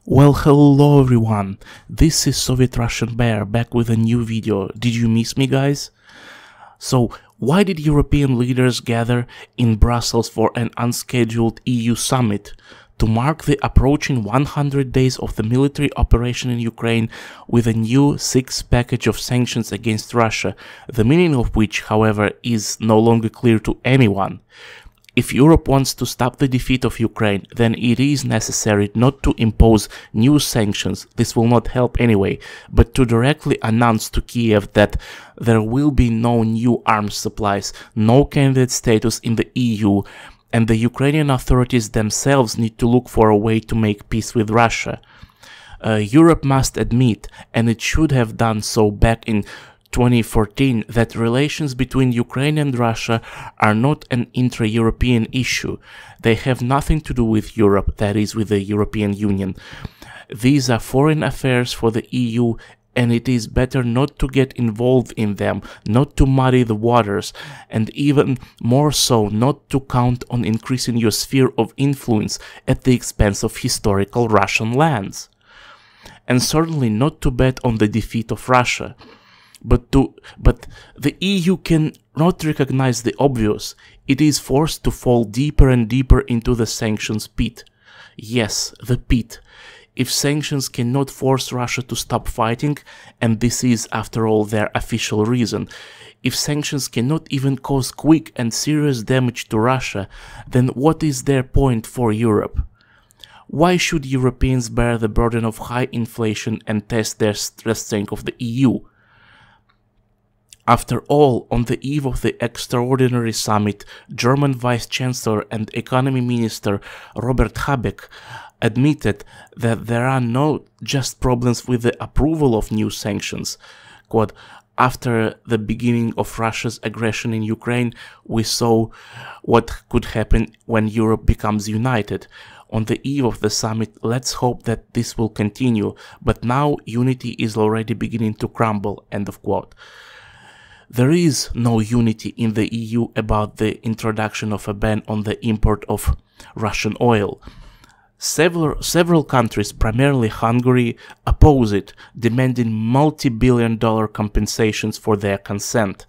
Well, hello everyone, this is Soviet Russian Bear back with a new video. Did you miss me, guys? So, why did European leaders gather in Brussels for an unscheduled EU summit? To mark the approaching 100 days of the military operation in Ukraine with a new sixth package of sanctions against Russia, the meaning of which, however, is no longer clear to anyone. If Europe wants to stop the defeat of Ukraine, then it is necessary not to impose new sanctions, this will not help anyway, but to directly announce to Kiev that there will be no new arms supplies, no candidate status in the EU, and the Ukrainian authorities themselves need to look for a way to make peace with Russia. Europe must admit, and it should have done so back in 2014, that relations between Ukraine and Russia are not an intra-European issue. They have nothing to do with Europe, that is, with the European Union. These are foreign affairs for the EU, and it is better not to get involved in them, not to muddy the waters, and even more so not to count on increasing your sphere of influence at the expense of historical Russian lands. And certainly not to bet on the defeat of Russia. But the EU cannot recognize the obvious. It is forced to fall deeper and deeper into the sanctions pit. Yes, the pit. If sanctions cannot force Russia to stop fighting, and this is, after all, their official reason, if sanctions cannot even cause quick and serious damage to Russia, then what is their point for Europe? Why should Europeans bear the burden of high inflation and test their strength of the EU? After all, on the eve of the extraordinary summit, German Vice-Chancellor and Economy Minister Robert Habeck admitted that there are not just problems with the approval of new sanctions. Quote, after the beginning of Russia's aggression in Ukraine, we saw what could happen when Europe becomes united. On the eve of the summit, let's hope that this will continue, but now unity is already beginning to crumble, end of quote. There is no unity in the EU about the introduction of a ban on the import of Russian oil. Several countries, primarily Hungary, oppose it, demanding multi-billion-dollar compensations for their consent.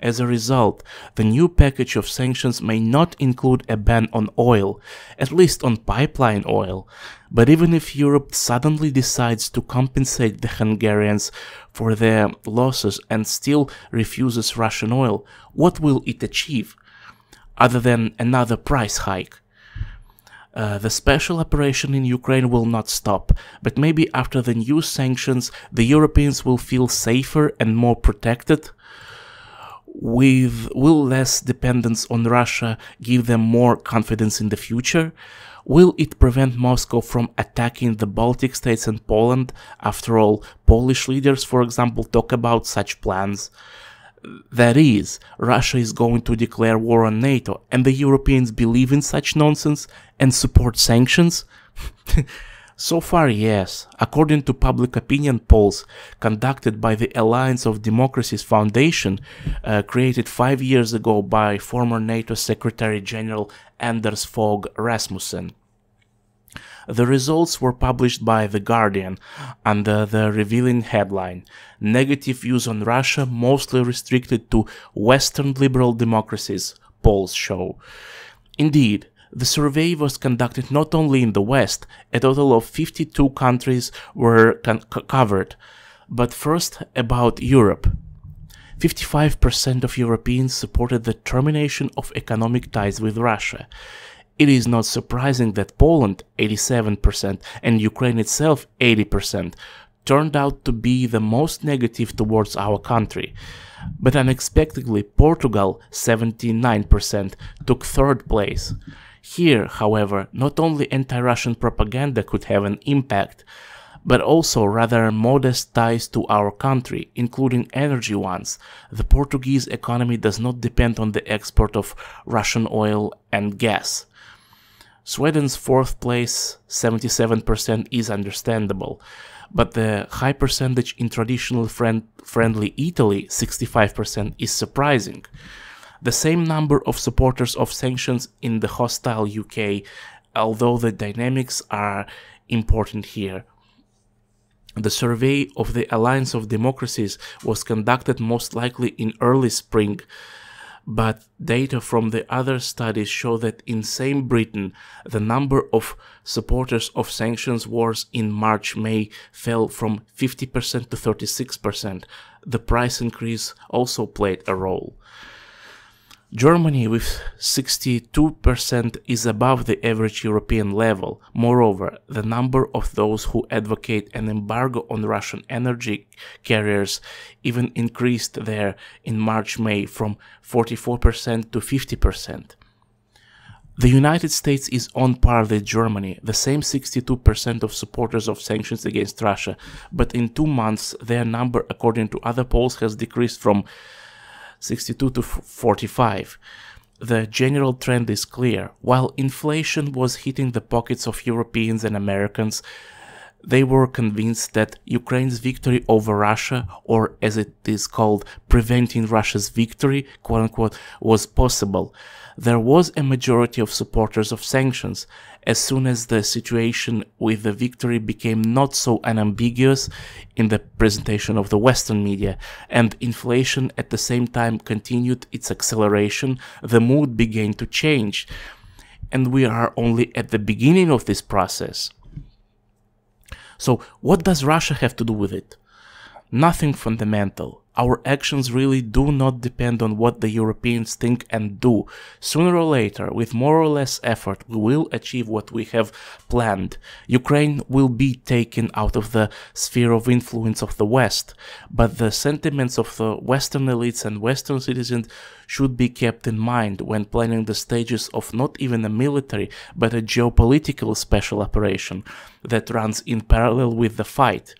As a result, the new package of sanctions may not include a ban on oil, at least on pipeline oil. But even if Europe suddenly decides to compensate the Hungarians for their losses and still refuses Russian oil, what will it achieve, other than another price hike? The special operation in Ukraine will not stop, but maybe after the new sanctions, the Europeans will feel safer and more protected. Will less dependence on Russia give them more confidence in the future? Will it prevent Moscow from attacking the Baltic states and Poland? After all, Polish leaders, for example, talk about such plans. That is, Russia is going to declare war on NATO, and the Europeans believe in such nonsense and support sanctions? So far, yes. According to public opinion polls conducted by the Alliance of Democracies Foundation, created 5 years ago by former NATO Secretary General Anders Fogh Rasmussen. The results were published by The Guardian under the revealing headline, "Negative views on Russia mostly restricted to Western liberal democracies," polls show. Indeed, the survey was conducted not only in the West, a total of 52 countries were covered, but first about Europe. 55% of Europeans supported the termination of economic ties with Russia. It is not surprising that Poland, 87%, and Ukraine itself, 80%, turned out to be the most negative towards our country. But unexpectedly, Portugal, 79%, took third place. Here, however, not only anti-Russian propaganda could have an impact, but also rather modest ties to our country, including energy ones. The Portuguese economy does not depend on the export of Russian oil and gas. Sweden's fourth place, 77%, is understandable, but the high percentage in traditional friendly Italy, 65%, is surprising. The same number of supporters of sanctions in the hostile UK, although the dynamics are important here. The survey of the Alliance of Democracies was conducted most likely in early spring, but data from the other studies show that in same Britain, the number of supporters of sanctions wars in March-May fell from 50% to 36%. The price increase also played a role. Germany with 62% is above the average European level. Moreover, the number of those who advocate an embargo on Russian energy carriers even increased there in March-May from 44% to 50%. The United States is on par with Germany, the same 62% of supporters of sanctions against Russia, but in 2 months their number, according to other polls, has decreased from 62 to 45. The general trend is clear. While inflation was hitting the pockets of Europeans and Americans, they were convinced that Ukraine's victory over Russia, or as it is called, preventing Russia's victory, quote-unquote, was possible. There was a majority of supporters of sanctions. As soon as the situation with the victory became not so unambiguous in the presentation of the Western media, and inflation at the same time continued its acceleration, the mood began to change. And we are only at the beginning of this process. So what does Russia have to do with it? Nothing fundamental. Our actions really do not depend on what the Europeans think and do. Sooner or later, with more or less effort, we will achieve what we have planned. Ukraine will be taken out of the sphere of influence of the West, but the sentiments of the Western elites and Western citizens should be kept in mind when planning the stages of not even a military, but a geopolitical special operation that runs in parallel with the fight.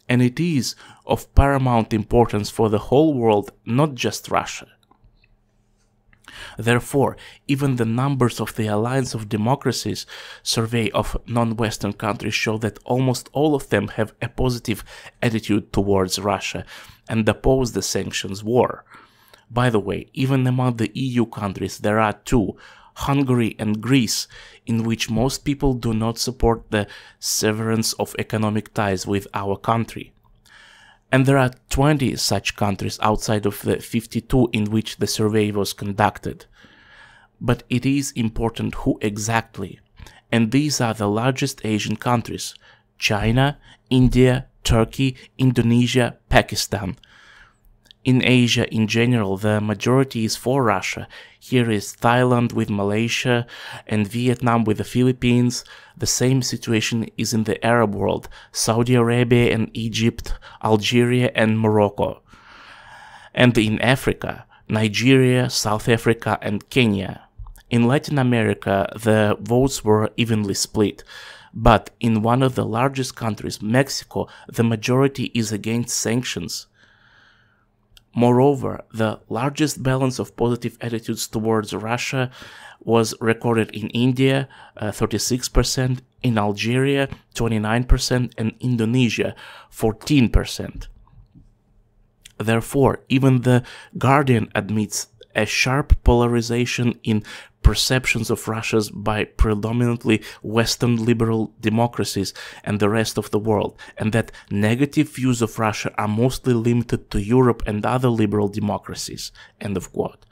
And it is of paramount importance for the whole world, not just Russia. Therefore, even the numbers of the Alliance of Democracies survey of non-Western countries show that almost all of them have a positive attitude towards Russia and oppose the sanctions war. By the way, even among the EU countries there are two, Hungary and Greece, in which most people do not support the severance of economic ties with our country. And there are 20 such countries outside of the 52 in which the survey was conducted. But it is important who exactly. And these are the largest Asian countries: China, India, Turkey, Indonesia, Pakistan. In Asia in general, the majority is for Russia. Here is Thailand with Malaysia and Vietnam with the Philippines. The same situation is in the Arab world: Saudi Arabia and Egypt, Algeria and Morocco. And in Africa, Nigeria, South Africa and Kenya. In Latin America, the votes were evenly split. But in one of the largest countries, Mexico, the majority is against sanctions. Moreover, the largest balance of positive attitudes towards Russia was recorded in India, 36%, in Algeria, 29%, and Indonesia, 14%. Therefore, even The Guardian admits a sharp polarization in perceptions of Russia by predominantly Western liberal democracies and the rest of the world, and that negative views of Russia are mostly limited to Europe and other liberal democracies. End of quote.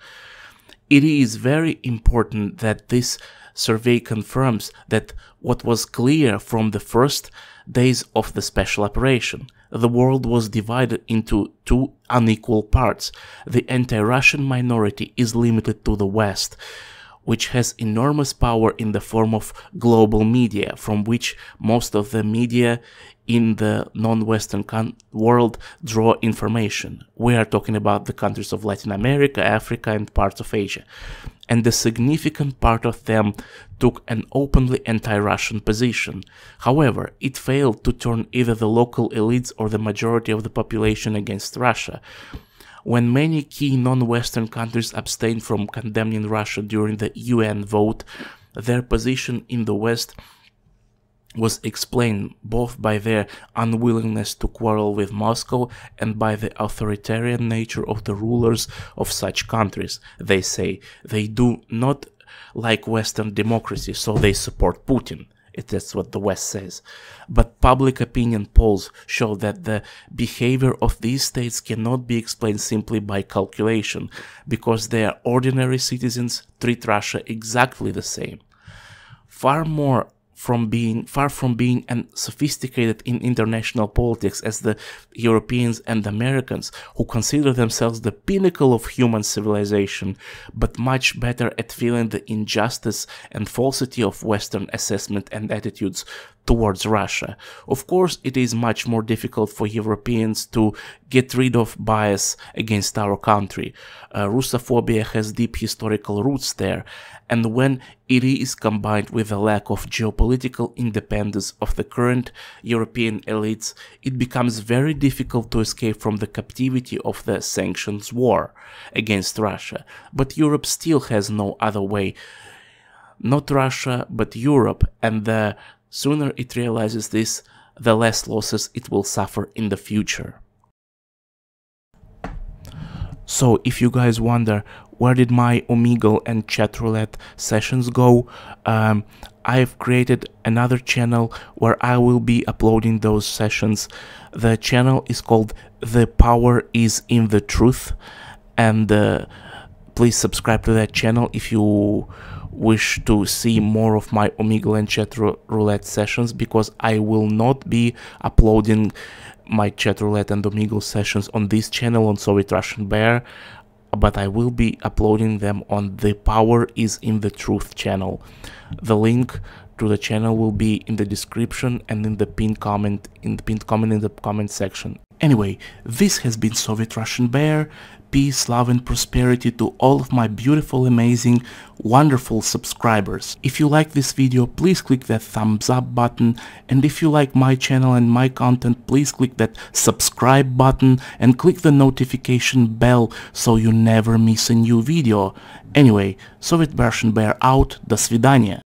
It is very important that this survey confirms that what was clear from the first days of the special operation. The world was divided into two unequal parts. The anti-Russian minority is limited to the West, which has enormous power in the form of global media, from which most of the media in the non-Western world draw information. We are talking about the countries of Latin America, Africa, and parts of Asia. And a significant part of them took an openly anti-Russian position. However, it failed to turn either the local elites or the majority of the population against Russia. When many key non-Western countries abstained from condemning Russia during the UN vote, their position in the West was explained both by their unwillingness to quarrel with Moscow and by the authoritarian nature of the rulers of such countries. They say they do not like Western democracy, so they support Putin. That's what the West says. But public opinion polls show that the behavior of these states cannot be explained simply by calculation, because their ordinary citizens treat Russia exactly the same. Far from being sophisticated in international politics as the Europeans and Americans, who consider themselves the pinnacle of human civilization, but much better at feeling the injustice and falsity of Western assessment and attitudes towards Russia. Of course, it is much more difficult for Europeans to get rid of bias against our country. Russophobia has deep historical roots there, and when it is combined with a lack of geopolitical independence of the current European elites, it becomes very difficult to escape from the captivity of the sanctions war against Russia. But Europe still has no other way. Not Russia, but Europe, and the sooner it realizes this, the less losses it will suffer in the future. So, if you guys wonder where did my Omegle and Chatroulette sessions go, I've created another channel where I will be uploading those sessions. The channel is called The Power is in the Truth, and please subscribe to that channel if you wish to see more of my Omegle and Chatroulette sessions, because I will not be uploading my Chatroulette and Omegle sessions on this channel, on Soviet Russian Bear, but I will be uploading them on The Power is in the Truth channel. The link to the channel will be in the description and in the pinned comment in the comment section. Anyway, this has been Soviet Russian Bear. Peace, love and prosperity to all of my beautiful, amazing, wonderful subscribers. If you like this video, please click that thumbs up button, and if you like my channel and my content, please click that subscribe button and click the notification bell so you never miss a new video. Anyway, Soviet Russian Bear out, до свидания.